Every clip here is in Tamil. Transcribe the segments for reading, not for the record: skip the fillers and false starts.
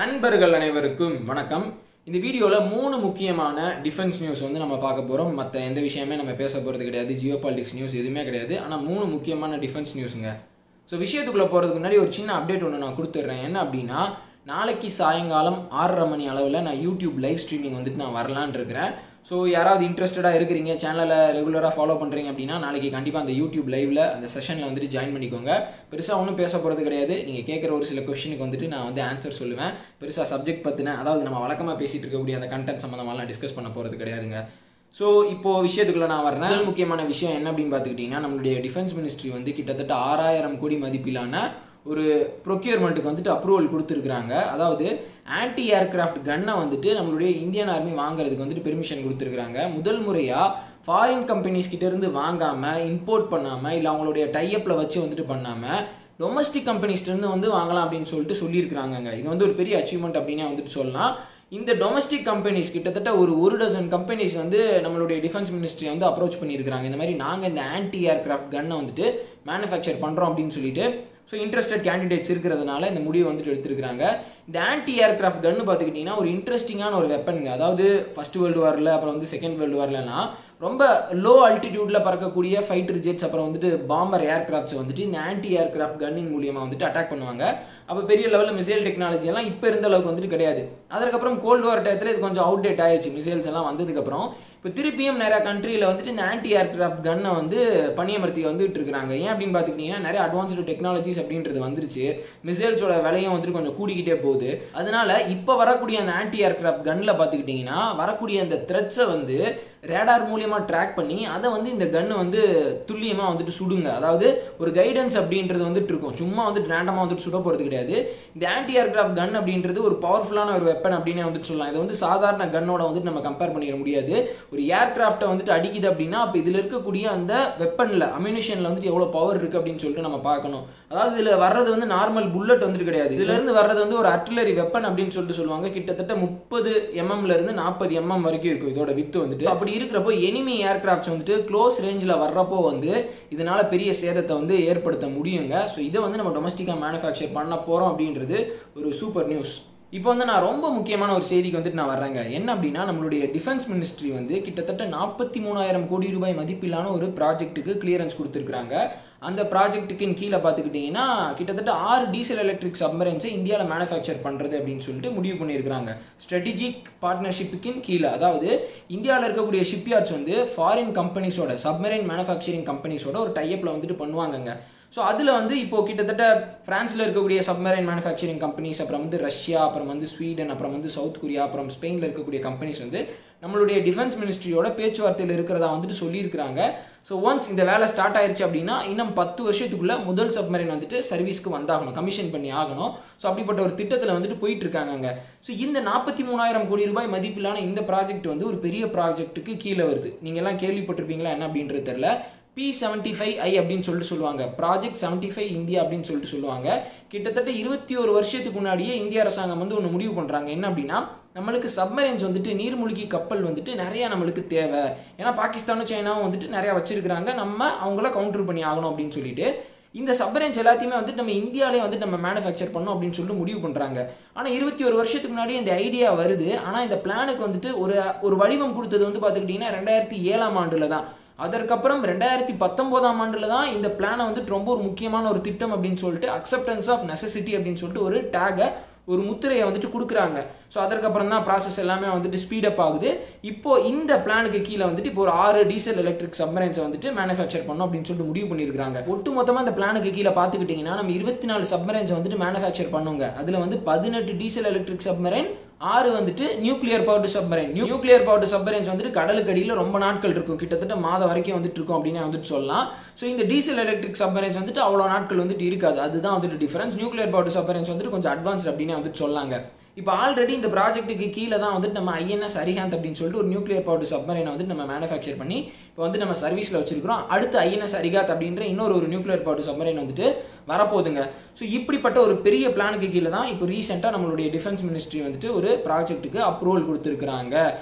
நண்பர்கள் அனைவருக்கும் வணக்கம். இந்த வீடியோவில் 3 முக்கியமான டிஃபென்ஸ் நியூஸ் வந்து நம்ம பார்க்க போகிறோம். மற்ற எந்த விஷயமே நம்ம பேச போகிறது கிடையாது. ஜியோ பாலிடிக்ஸ் நியூஸ் எதுவுமே கிடையாது. ஆனால் 3 முக்கியமான டிஃபென்ஸ் நியூஸுங்க. ஸோ விஷயத்துக்குள்ளே போகிறதுக்கு முன்னாடி ஒரு சின்ன அப்டேட் ஒன்று நான் கொடுத்துட்றேன். என்ன அப்படின்னா, நாளைக்கு சாயங்காலம் 6:30 மணி அளவில் நான் யூடியூப் லைவ் ஸ்ட்ரீமிங் வந்துட்டு நான் வரலான்னு இருக்கிறேன். ஸோ யாராவது இன்ட்ரெஸ்டடாக இருக்கிறீங்க, சேனலை ரெகுலராக ஃபாலோ பண்ணுறீங்க அப்படின்னா நாளைக்கு கண்டிப்பாக அந்த யூடியூப் லைவில் அந்த செஷனில் வந்துட்டு ஜாயின் பண்ணிக்கோங்க. பெருசாக ஒன்றும் பேச போகிறது கிடையாது. நீங்கள் கேட்குற ஒரு சில கொஸ்டினுக்கு வந்துட்டு நான் வந்து ஆன்சர் சொல்லுவேன். பெருசாக சப்ஜெக்ட் பற்றின, அதாவது நம்ம வழக்கமாக பேசிகிட்டு இருக்கக்கூடிய அந்த கண்டென்ட் சம்மந்தமாலாம் டிஸ்கஸ் பண்ண போகிறது கிடையாதுங்க. ஸோ இப்போது விஷயத்துக்குள்ளே நான் வரேன். முதல் முக்கியமான விஷயம் என்ன அப்படின்னு பார்த்துக்கிட்டிங்கன்னா, நம்மளுடைய டிஃபென்ஸ் மினிஸ்ட்ரி வந்து கிட்டத்தட்ட 6000 கோடி மதிப்பிலான ஒரு ப்ரொக்யூர்மெண்ட்டுக்கு வந்துட்டு அப்ரூவல் கொடுத்துருக்குறாங்க. அதாவது ஆன்டி ஏர்கிராஃப்ட் கன்னை வந்துட்டு நம்மளுடைய இந்தியன் ஆர்மி வாங்குறதுக்கு வந்துட்டு பெர்மிஷன் கொடுத்துருக்குறாங்க. முதல் முறையாக ஃபாரின் கம்பெனிஸ் கிட்டேருந்து வாங்காமல், இம்போர்ட் பண்ணாமல், இல்லை அவங்களுடைய டைஅப்பில் வச்சு வந்துட்டு பண்ணாமல் டொமஸ்டிக் கம்பெனிஸ்லேருந்து வந்து வாங்கலாம் அப்படின்னு சொல்லிட்டு சொல்லியிருக்கிறாங்க. இது வந்து ஒரு பெரிய அச்சீவ்மெண்ட் அப்படின்னே வந்துட்டு சொல்லலாம். இந்த டொமஸ்டிக் கம்பெனிஸ் கிட்டத்தட்ட ஒரு டசன் கம்பெனிஸ் வந்து நம்மளுடைய டிஃபென்ஸ் மினிஸ்ட்ரி வந்து அப்ரோச் பண்ணியிருக்கிறாங்க. இந்த மாதிரி நாங்கள் இந்த ஆன்டி ஏர்கிராஃப்ட் கன்னை வந்துட்டு மேனுஃபேக்சர் பண்ணுறோம் அப்படின்னு சொல்லிட்டு. ஸோ இன்ட்ரெஸ்டட் கேண்டிடேட்ஸ் இருக்கிறதுனால இந்த முடிவை வந்துட்டு எடுத்துருக்காங்க. இந்த ஆன்டி ஏர்கிராஃப்ட் கன்னு பார்த்துக்கிட்டிங்கன்னா ஒரு இன்ட்ரெஸ்டிங்கான ஒரு வெப்பனுங்க. அதாவது ஃபர்ஸ்ட் வேர்ல்டு வாரில், அப்புறம் வந்து செகண்ட் வேர்ல்டு வார்லலாம் ரொம்ப லோ அல்டிடியூடில் பறக்கக்கூடிய ஃபைட்டர் ஜெட்ஸ், அப்புறம் வந்துட்டு பாம்பர் ஏர்கிராஃப்ட்ஸ் வந்துட்டு இந்த ஆன்டி ஏர்கிராஃப்ட் கன்னின் மூலியமாக வந்துட்டு அட்டாக் பண்ணுவாங்க. அப்போ பெரிய லெவலில் மிசைல் டெக்னாலஜி எல்லாம் இப்போ இருந்த அளவுக்கு வந்துட்டு கிடையாது. அதற்கப்புறம் கோல்டு வார் டயத்தில் இது கொஞ்சம் அவுடேட் ஆயிடுச்சு. மிசைல்ஸ் எல்லாம் வந்ததுக்கப்புறம் இப்போ திருப்பியும் நிறையா கண்ட்ரியில் வந்துட்டு இந்த ஆன்டி ஏர்கிராஃப்ட் கன்னை வந்து பணியமர்த்தி வந்துட்டு இருக்கிறாங்க. ஏன் அப்படின்னு பார்த்துக்கிட்டிங்கன்னா, நிறைய அட்வான்ஸ்டு டெக்னாலஜிஸ் அப்படின்றது வந்துருச்சு. மிசைல்ஸோட விலையும் வந்துட்டு கொஞ்சம் கூடிக்கிட்டே போகுது. அதனால இப்போ வரக்கூடிய அந்த ஆன்டி ஏர்கிராஃப்ட் கன்னில் பார்த்துக்கிட்டிங்கன்னா வரக்கூடிய அந்த த்ரெட்ஸை வந்து ரேடார் மூலியமாக ட்ராக் பண்ணி அதை வந்து இந்த கன்னு வந்து துல்லியமாக வந்துட்டு சுடுங்க. அதாவது ஒரு கைடன்ஸ் அப்படின்றது வந்துட்டு இருக்கும். சும்மா வந்துட்டு ரேண்டமாக வந்துட்டு சுட போகிறது கிடையாது. இந்த ஆன்டி ஏர்கிராஃப்ட் கன் அப்படின்றது ஒரு பவர்ஃபுல்லான ஒரு வெப்பன் அப்படின்னே வந்துட்டு சொல்லலாம். இதை வந்து சாதாரண கன்னோட வந்துட்டு நம்ம கம்பேர் பண்ணிட முடியாது. ஒரு ஏர்கிராஃப்டை வந்துட்டு அடிக்குது அப்படின்னா அப்போ இதில் இருக்கக்கூடிய அந்த வெப்பனில், அம்யூனிஷனில் வந்துட்டு எவ்வளோ பவர் இருக்குது அப்படின்னு சொல்லிட்டு நம்ம பார்க்கணும். அதாவது இதில் வர்றது வந்து நார்மல் புல்லட் வந்துட்டு கிடையாது. இதுலேருந்து வர்றது வந்து ஒரு அர்டிலரி வெப்பன் அப்படின்னு சொல்லிட்டு சொல்லுவாங்க. கிட்டத்தட்ட 30 mm இருந்து 40 mm வரைக்கும் இருக்கும் இதோட வித்து வந்துட்டு. அப்படி இருக்கிறப்போ எனிமி ஏர்கிராஃப்ட்ஸ் வந்துட்டு க்ளோஸ் ரேஞ்சில் வர்றப்போ வந்து இதனால பெரிய சேதத்தை வந்து ஏற்படுத்த முடியுங்க. ஸோ இதை வந்து நம்ம டொமஸ்டிக்காக மேனுஃபேக்சர் பண்ண போகிறோம் அப்படின்றது ஒரு சூப்பர் நியூஸ். இப்போ வந்து நான் ரொம்ப முக்கியமான ஒரு செய்திக்கு வந்துட்டு நான் வர்றேங்க. என்ன அப்படின்னா, நம்மளுடைய டிஃபென்ஸ் மினிஸ்ட்ரி வந்து கிட்டத்தட்ட 43,000 கோடி ரூபாய் மதிப்பிலான ஒரு ப்ராஜெக்ட்டுக்கு கிளியரன்ஸ் கொடுத்துருக்காங்க. அந்த ப்ராஜெக்ட்டுக்கு கீழே பார்த்துக்கிட்டிங்கன்னா கிட்டத்தட்ட 6 டீசல் எலக்ட்ரிக் சப்மரைன்ஸை இந்தியாவில் மேனுஃபேக்சர் பண்ணுறது அப்படின்னு சொல்லிட்டு முடிவு பண்ணியிருக்கிறாங்க. ஸ்ட்ராட்டஜிக் பார்ட்னர்ஷிப்புக்கின் கீழே, அதாவது இந்தியாவில் இருக்கக்கூடிய ஷிப்யார்ட்ஸ் வந்து ஃபாரின் கம்பெனிஸோட, சப்மரைன் மேனுஃபேக்சரிங் கம்பெனிஸோட ஒரு டைஅப்பில் வந்துட்டு பண்ணுவாங்கங்க. ஸோ அதில் வந்து இப்போது கிட்டத்தட்ட ஃப்ரான்ஸில் இருக்கக்கூடிய சப்மரைன் மேனுஃபேக்சரிங் கம்பெனிஸ், அப்புறம் வந்து ரஷ்யா, அப்புறம் வந்து ஸ்வீடன், அப்புறம் வந்து சவுத் கொரியா, அப்புறம் ஸ்பெயினில் இருக்கக்கூடிய கம்பெனிஸ் வந்து நம்மளுடைய டிஃபென்ஸ் மினிஸ்ட்ரியோட பேச்சுவார்த்தையில் இருக்கிறதா வந்துட்டு சொல்லியிருக்கிறாங்க. ஸோ ஒன்ஸ் இந்த வேலை ஸ்டார்ட் ஆயிடுச்சு அப்படின்னா இன்னும் 10 வருஷத்துக்குள்ள முதல் சப்மரைன் வந்துட்டு சர்வீஸ்க்கு வந்தாகணும், கமிஷன் பண்ணி ஆகணும். ஸோ அப்படிப்பட்ட ஒரு திட்டத்தில் வந்துட்டு போயிட்டு இருக்காங்க. ஸோ இந்த 43,000 கோடி ரூபாய் மதிப்பிலான இந்த ப்ராஜெக்ட் வந்து ஒரு பெரிய ப்ராஜெக்ட்டுக்கு கீழே வருது. நீங்கள் எல்லாம் கேள்விப்பட்டிருப்பீங்களா என்ன அப்படின்றது தெரியல. Project-75I அப்படின்னு சொல்லிட்டு சொல்லுவாங்க. Project-75 இந்தியா அப்படின்னு சொல்லிட்டு சொல்லுவாங்க. கிட்டத்தட்ட 21 வருஷத்துக்கு முன்னாடியே இந்திய அரசாங்கம் வந்து ஒன்று முடிவு பண்ணுறாங்க. என்ன அப்படின்னா, நம்மளுக்கு சப்மரைன்ஸ் வந்துட்டு நீர்மூழ்கி கப்பல் வந்துட்டு நிறையா நம்மளுக்கு தேவை. ஏன்னா பாகிஸ்தானும் சைனாவும் வந்துட்டு நிறையா வச்சிருக்கிறாங்க. நம்ம அவங்கள கவுண்டர் பண்ணி ஆகணும் அப்படின்னு சொல்லிட்டு இந்த சப்மரைன்ஸ் எல்லாத்தையுமே வந்துட்டு நம்ம இந்தியாவிலே வந்துட்டு நம்ம மேனுஃபேக்சர் பண்ணோம் அப்படின்னு சொல்லிட்டு முடிவு பண்ணுறாங்க. ஆனால் 21 வருஷத்துக்கு முன்னாடி இந்த ஐடியா வருது. ஆனால் இந்த பிளானுக்கு வந்துட்டு ஒரு வடிவம் கொடுத்தது வந்து பார்த்துக்கிட்டிங்கன்னா 2007ஆம் ஆண்டில் தான். அதற்கப்புறம் 2019ஆம் ஆண்டில் தான் இந்த பிளானை வந்துட்டு ரொம்ப ஒரு முக்கியமான ஒரு திட்டம் அப்படின்னு சொல்லிட்டு அக்செப்டன்ஸ் ஆஃப் நெசசிட்டி அப்படின்னு சொல்லிட்டு ஒரு டேகை, ஒரு முத்திரையை வந்துட்டு கொடுக்குறாங்க. ஸோ அதற்கப்புறம் தான் ப்ராசஸ் எல்லாமே வந்துட்டு ஸ்பீடப் ஆகுது. இப்போ இந்த பிளானுக்கு கீழே வந்துட்டு இப்போ ஒரு 6 டீசல் எலக்ட்ரிக் சப்மரைன்ஸை வந்துட்டு மேனுஃபேக்சர் பண்ணோம் அப்படின்னு சொல்லிட்டு முடிவு பண்ணியிருக்காங்க. ஒட்டு மொத்தமாக இந்த பிளானுக்கு கீழே பார்த்துக்கிட்டிங்கன்னா நம்ம 24 சப்மரைன்ஸை வந்துட்டு மேனுஃபேக்சர் பண்ணுங்க. அதில் வந்து 18 டீசல் எலக்ட்ரிக் சப்மரைன், 6 வந்துட்டு nuclear powered submarine. Nuclear powered submarines வந்துட்டு கடலுக்கு அடியில் ரொம்ப நாட்கள் இருக்கும், கிட்டத்தட்ட மாதம் வரைக்கும் வந்துட்டு இருக்கும் அப்படின்னு வந்துட்டு சொல்லலாம். ஸோ இந்த டீசல் எலக்ட்ரிக் சப்மரைன்ஸ் வந்துட்டு அவ்வளோ நாட்கள் வந்துட்டு இருக்காது. அதுதான் வந்துட்டு டிஃபரன்ஸ். நியூக்ளியர் பவர்டு சப்மரைன்ஸ் வந்துட்டு கொஞ்சம் அட்வான்ஸ்ட் அப்படின்னு வந்துட்டு சொல்லாங்க. இப்போ ஆல்ரெடி இந்த ப்ராஜெக்ட்டுக்கு கீழே தான் வந்துட்டு நம்ம INS அரிஹாந்த் அப்படின்னு சொல்லிட்டு ஒரு நியூக்ளியர் பவர்டு சப்மரைனை வந்துட்டு நம்ம மேனுஃபேக்சர் பண்ணி இப்போ வந்து நம்ம சர்வீஸில் வச்சிருக்கிறோம். அடுத்து ஐஎன்எஸ் அரிகாத் அப்படின்ற இன்னொரு நியூக்ளியர் பவர் சப்மரைன் வந்துட்டு வரப்போகுதுங்க. ஸோ இப்படிப்பட்ட ஒரு பெரிய பிளானுக்கு கீழே தான் இப்போ ரீசெண்டாக நம்மளுடைய டிஃபென்ஸ் மினிஸ்ட்ரி வந்துட்டு ஒரு ப்ராஜெக்ட்டுக்கு அப்ரூவல் கொடுத்துருக்காங்க.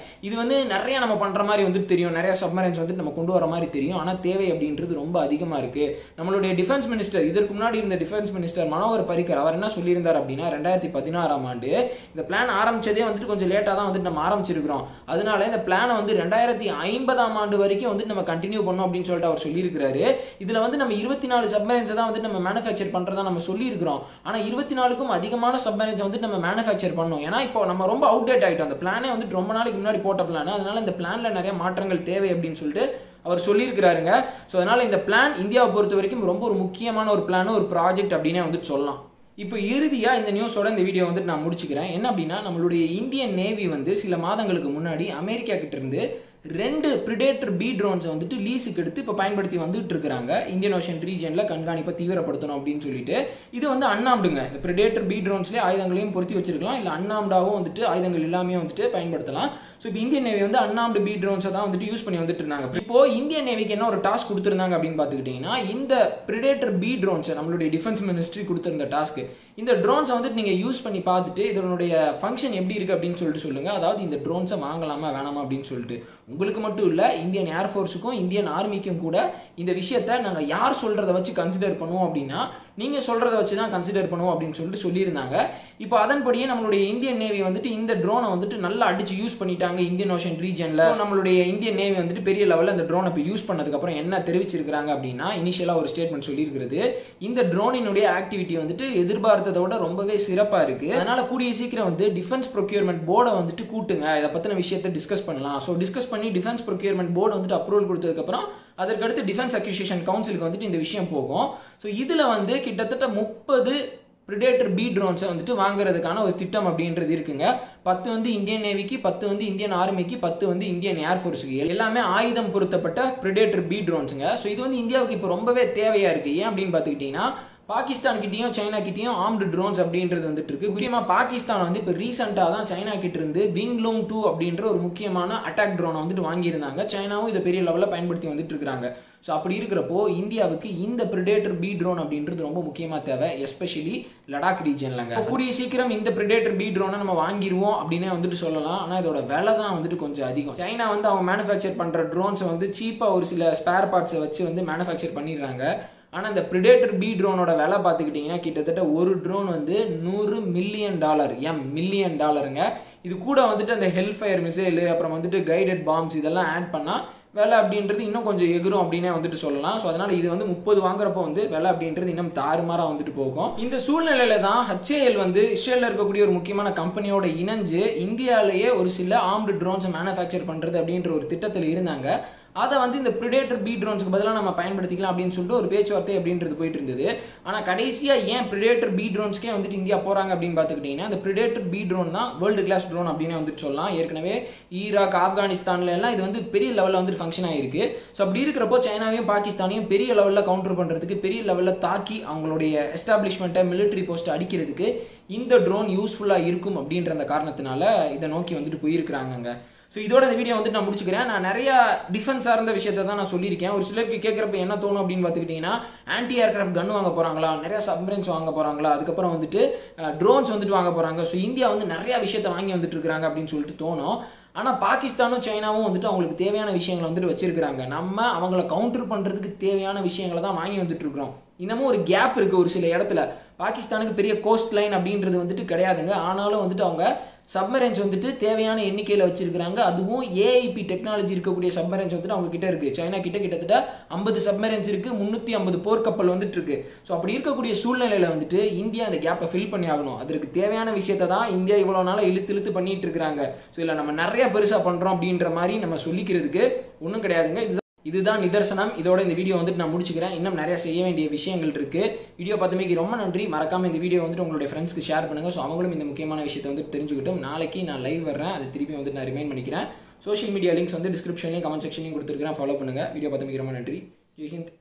இது வந்து நிறைய நம்ம பண்ணுற மாதிரி வந்துட்டு தெரியும், நிறைய சப்மரைன்ஸ் வந்துட்டு நம்ம கொண்டு வர மாதிரி தெரியும். ஆனால் தேவை அப்படின்றது ரொம்ப அதிகமாக இருக்குது. நம்மளுடைய டிஃபென்ஸ் மினிஸ்டர், இதற்கு முன்னாடி இருந்த டிஃபென்ஸ் மினிஸ்டர் மனோகர் பரிக்கர், அவர் என்ன சொல்லியிருந்தார் அப்படின்னா 2016ஆம் ஆண்டு இந்த பிளான் ஆரம்பிச்சதே வந்துட்டு கொஞ்சம் லேட்டாக தான் வந்துட்டு நம்ம ஆரம்பிச்சிருக்கிறோம். அதனால இந்த பிளானை வந்து 2050ஆம் ஆண்டு வரைக்கும் வந்துட்டு நம்ம கண்டினியூ பண்ணோம் அப்படின்னு சொல்லிட்டு அவர் சொல்லியிருக்கிறாரு. இதில் வந்து நம்ம 24 சப்மரைன்ஸை தான் வந்து நம்ம மேனுஃபேக்சர் பண்ணுறதா நம்ம சொல்லியிருக்கிறோம். ஆனால் 24க்கும் அதிகமான சப்மரைன்ஸை வந்து நம்ம மேனுஃபேக்சர் பண்ணோம். ஏன்னா இப்போ நம்ம ரொம்ப அவுடேட் ஆகிட்டோம். அந்த பிளானே வந்துட்டு ரொம்ப நாளைக்கு முன்னாடி போட்ட பிளான். அதனால இந்த பிளானில் நிறைய மாற்றங்கள் தேவை அப்படின்னு சொல்லிட்டு அவர் சொல்லியிருக்கிறாருங்க. ஸோ அதனால இந்த பிளான் இந்தியாவை பொறுத்த வரைக்கும் ரொம்ப ஒரு முக்கியமான ஒரு பிளான், ஒரு ப்ராஜெக்ட் அப்படின்னே வந்துட்டு சொல்லலாம். இப்போ இறுதியாக இந்த நியூஸோட இந்த வீடியோ வந்துட்டு நான் முடிச்சுக்கிறேன். என்ன அப்படின்னா, நம்மளுடைய இந்தியன் நேவி வந்து சில மாதங்களுக்கு முன்னாடி அமெரிக்கா கிட்ட இருந்து 2 பிரிடேட்டர் பி ட்ரோன்ஸை வந்துட்டு லீஸுக்கு எடுத்து இப்போ பயன்படுத்தி வந்துட்டு இருக்கிறாங்க. இந்தியன் ஓஷன் ரீஜனில் கண்காணிப்பை தீவிரப்படுத்தணும் அப்படின்னு சொல்லிட்டு. இது வந்து அன்ஆம்டுங்க. இந்த பிரிடேட்டர் பி ட்ரோன்ஸ்லேயே ஆயுதங்களையும் பொருத்தி வச்சிருக்கலாம், இல்லை அன்ஆம்டாவும் வந்துட்டு ஆயுதங்கள் எல்லாமே வந்துட்டு பயன்படுத்தலாம். ஸோ இப்போ இந்தியன் நேவி வந்து அன்ஆம்டு பி ட்ரோன்ஸை தான் வந்துட்டு யூஸ் பண்ணி வந்துட்டு இருந்தாங்க. இப்போ இந்தியன் நேவிக்கு என்ன ஒரு டாஸ்க் கொடுத்துருந்தாங்க அப்படின்னு பார்த்துக்கிட்டிங்கன்னா, இந்த பிரிடேட்டர் பி ட்ரோன்ஸை நம்மளுடைய டிஃபென்ஸ் மினிஸ்ட்ரி கொடுத்துருந்த டாஸ்க்கு, இந்த ட்ரோன்ஸை வந்துட்டு நீங்கள் யூஸ் பண்ணி பார்த்துட்டு இதனுடைய ஃபங்க்ஷன் எப்படி இருக்குது அப்படின்னு சொல்லிட்டு சொல்லுங்கள். அதாவது இந்த ட்ரோன்ஸை வாங்கலாமா வேணாமா அப்படின்னு சொல்லிட்டு. உங்களுக்கு மட்டும் இல்லை, இந்தியன் ஏர்ஃபோர்ஸுக்கும் இந்தியன் ஆர்மிக்கும் கூட இந்த விஷயத்தை நாங்கள் யார் சொல்கிறத வச்சு கன்சிடர் பண்ணுவோம் அப்படின்னா, நீங்கள் சொல்கிறத வச்சு தான் கன்சிடர் பண்ணுவோம் அப்படின்னு சொல்லிட்டு சொல்லியிருந்தாங்க. இப்போ அதன்படியே நம்மளுடைய இந்தியன் நேவி வந்துட்டு இந்த ட்ரோனை வந்துட்டு நல்லா அடிச்சு யூஸ் பண்ணிட்டாங்க இந்தியன் ஓஷன் ரீஜனில். நம்மளுடைய இந்தியன் நேவி வந்துட்டு பெரிய லெவலில் அந்த ட்ரோனை இப்போ யூஸ் பண்ணதுக்கப்புறம் என்ன தெரிவிச்சிருக்கிறாங்க அப்படின்னா, இனிஷியலாக ஒரு ஸ்டேட்மெண்ட் சொல்லியிருக்கிறது, இந்த ட்ரோனினுடைய ஆக்டிவிட்டி வந்துட்டு எதிர்பார்த்ததை விட ரொம்பவே சிறப்பாக இருக்குது. அதனால் கூடிய சீக்கிரம் வந்து டிஃபென்ஸ் ப்ரொக்யூர்மெண்ட் போர்டை வந்துட்டு கூட்டுங்க, இதை பற்றின விஷயத்தை டிஸ்கஸ் பண்ணலாம். ஸோ டிஸ்கஸ் பண்ணி டிஃபென்ஸ் ப்ரொக்யூர்மெண்ட் போர்டு வந்துட்டு அப்ரூவல் கொடுத்ததுக்கப்புறம் அதற்கடுத்து டிஃபென்ஸ் அக்யூசியேஷன் கவுன்சிலுக்கு வந்துட்டு இந்த விஷயம் போகும். ஸோ இதில் வந்து கிட்டத்தட்ட 30 பிரிடேட்டர் பி ட்ரோன்ஸை வந்துட்டு வாங்குறதுக்கான ஒரு திட்டம் அப்படின்றது இருக்குங்க. 10 வந்து இந்தியன் நேவிக்கு, 10 வந்து இந்தியன் ஆர்மிக்கு, 10 வந்து இந்தியன் ஏர்ஃபோர்ஸுக்கு. எல்லாமே ஆயுதம் பொருத்தப்பட்ட பிரிடேட்டர் பி ட்ரோன்ஸுங்க. ஸோ இது வந்து இந்தியாவுக்கு இப்போ ரொம்பவே தேவையாக இருக்குது. ஏன் அப்படின்னு பார்த்துக்கிட்டிங்கன்னா, பாகிஸ்தான் கிட்டேயும் சைனா கிட்டேயும் ஆர்ம்டு ட்ரோன்ஸ் அப்படின்றது வந்துட்டு இருக்கு. முக்கியமாக பாகிஸ்தான் வந்து இப்போ ரீசெண்டாக தான் சைனா கிட்ட இருந்து விங்லூங் 2 அப்படின்ற ஒரு முக்கியமான அட்டாக் ட்ரோனை வந்துட்டு வாங்கியிருந்தாங்க. சைனாவும் இதை பெரிய லெவலில் பயன்படுத்தி வந்துட்டு இருக்காங்க. ஸோ அப்படி இருக்கிறப்போ இந்தியாவுக்கு இந்த பிரிடேட்டர் பி ட்ரோன் அப்படின்றது ரொம்ப முக்கியமாக தேவை, எஸ்பெஷலி லடாக் ரீஜன்லங்க. கூடிய சீக்கிரம் இந்த பிரிடேட்டர் பி ட்ரோனை நம்ம வாங்கிடுவோம் அப்படின்னே வந்துட்டு சொல்லலாம். ஆனால் இதோட விலை தான் வந்துட்டு கொஞ்சம் அதிகம். சைனா வந்து அவங்க மேனுஃபேக்சர் பண்ணுற ட்ரோன்ஸை வந்து சீப்பாக ஒரு சில ஸ்பேர் பார்ட்ஸை வச்சு வந்து மேனுஃபேக்சர் பண்ணிடுறாங்க. ஆனால் இந்த பிரிடேட்டர் பி ட்ரோனோட விலை பார்த்துக்கிட்டிங்கன்னா கிட்டத்தட்ட ஒரு ட்ரோன் வந்து $100 மில்லியன் டாலருங்க. இது கூட வந்துட்டு அந்த ஹெல்ஃபயர் மிசைலு, அப்புறம் வந்துட்டு கைடட் பாம்ஸ் இதெல்லாம் ஆட் பண்ணால் விலை அப்படின்றது இன்னும் கொஞ்சம் எகிரும் அப்படின்னே வந்துட்டு சொல்லலாம். ஸோ அதனால் இது வந்து 30 வாங்குறப்போ வந்து விலை அப்படின்றது இன்னும் தாறுமாறாக வந்துட்டு போகும். இந்த சூழ்நிலையில தான் HAL வந்து இஸ்ரேலில் இருக்கக்கூடிய ஒரு முக்கியமான கம்பெனியோட இணைஞ்சு இந்தியாவிலேயே ஒரு சில ஆர்ம்டு ட்ரோன்ஸை மேனுஃபேக்சர் பண்ணுறது அப்படின்ற ஒரு திட்டத்தில் இருந்தாங்க. அதை வந்து இந்த பிரிடேட்டர் பி ட்ரோன்ஸ்க்கு பதிலாக நம்ம பயன்படுத்திக்கலாம் அப்படின்னு சொல்லிட்டு ஒரு பேச்சுவார்த்தை அப்படின்றது போயிட்டு இருந்தது. ஆனால் கடைசியாக ஏன் பிரிடேட்டர் பி ட்ரோன்ஸ்க்கே வந்துட்டு இந்தியா போகிறாங்க அப்படின்னு பார்த்துக்கிட்டிங்கன்னா, அந்த பிரிடேட்டர் பி ட்ரோன் தான் வேர்ல்டு கிளாஸ் ட்ரோன் அப்படின்னு வந்துட்டு சொல்லலாம். ஏற்கனவே ஈராக், ஆப்கானிஸ்தான்ல எல்லாம் இது வந்து பெரிய லெவலில் வந்துட்டு ஃபங்க்ஷன் ஆகிருக்கு. ஸோ அப்படி இருக்கிறப்போ சைனாவையும் பாகிஸ்தானையும் பெரிய லெவலில் கவுண்டர் பண்ணுறதுக்கு, பெரிய லெவலில் தாக்கி அவங்களுடைய எஸ்டாப்ளிஷ்மெண்ட்டை, மிலிட்ரி போஸ்ட்டை அடிக்கிறதுக்கு இந்த ட்ரோன் யூஸ்ஃபுல்லாக இருக்கும் அப்படின்ற அந்த காரணத்தினால இதை நோக்கி வந்துட்டு போயிருக்கிறாங்க. ஸோ இதோட இந்த வீடியோ வந்துட்டு நான் முடிச்சுக்கிறேன். நான் நிறையா டிஃபென்ஸ் சார்ந்த விஷயத்தை தான் நான் சொல்லியிருக்கேன். ஒரு சிலருக்கு கேட்குறப்ப என்ன தோணும் அப்படின்னு பார்த்துக்கிட்டிங்கன்னா, ஆன்டி ஏர்கிராஃப்ட் கன் வாங்க போகிறாங்களா, நிறையா சப்மரைன்ஸ் வாங்க போகிறாங்களா, அதுக்கப்புறம் வந்துட்டு ட்ரோன்ஸ் வந்துட்டு வாங்க போகிறாங்க. ஸோ இந்தியா வந்து நிறையா விஷயத்தை வாங்கி வந்துட்டு இருக்கிறாங்க அப்படின்னு சொல்லிட்டு தோணும். ஆனால் பாகிஸ்தானும் சைனாவும் வந்துட்டு அவங்களுக்கு தேவையான விஷயங்களை வந்துட்டு வச்சிருக்கிறாங்க. நம்ம அவங்கள கவுண்டர் பண்ணுறதுக்கு தேவையான விஷயங்களை தான் வாங்கி வந்துட்டு இருக்கிறோம். இன்னமும் ஒரு கேப் இருக்குது ஒரு சில இடத்துல. பாகிஸ்தானுக்கு பெரிய கோஸ்ட் லைன் அப்படின்றது வந்துட்டு கிடையாதுங்க. ஆனாலும் வந்துட்டு அவங்க சப்மரைன்ஸ் வந்துட்டு தேவையான எண்ணிக்கையில் வச்சிருக்கிறாங்க. அதுவும் ஏஐபி டெக்னாலஜி இருக்கக்கூடிய சப்மரைன்ஸ் வந்துட்டு அவங்க கிட்ட இருக்கு. சைனா கிட்ட கிட்டத்தட்ட 50 சப்மரைன்ஸ் இருக்கு, 350 போர்க்கப்பல் வந்துட்டு இருக்கு. ஸோ அப்படி இருக்கக்கூடிய சூழ்நிலையில வந்துட்டு இந்தியா அந்த கேப்பை ஃபில் பண்ணி ஆகணும். அதற்கு தேவையான விஷயத்தை தான் இந்தியா இவ்வளோ நாளாக இழுத்து பண்ணிட்டு இருக்கிறாங்க. ஸோ இல்லை நம்ம நிறைய பெருசாக பண்றோம் அப்படின்ற மாதிரி நம்ம சொல்லிக்கிறதுக்கு ஒன்றும் கிடையாதுங்க. இதுதான் நிதர்சனம். இதோட இந்த வீடியோ வந்துட்டு நான் முடிச்சுக்கிறேன். இன்னும் நிறைய செய்ய வேண்டிய விஷயங்கள் இருக்கு. வீடியோ பார்த்தமைக்கு ரொம்ப நன்றி. மறக்காம இந்த வீடியோ வந்துட்டு உங்களுடைய ஃப்ரெண்ட்ஸ்க்கு ஷேர் பண்ணுங்க. ஸோ அவங்களும் இந்த முக்கியமான விஷயத்தை வந்துட்டு தெரிஞ்சுக்கிட்டும். நாளைக்கு நான் லைவ் வர்றேன், அதை திருப்பி வந்துட்டு நான் ரிமைண்ட் பண்ணிக்கிறேன். சோஷியல் மீடியா லிங்க்ஸ் வந்து டிஸ்கிரிப்ஷன்லையும் கமெண்ட் செக்ஷன்லையும் கொடுத்துருக்கிறேன், ஃபாலோ பண்ணுங்க. வீடியோ பார்த்தமைக்கு ரொம்ப நன்றி. ஜெய் ஹிந்த்.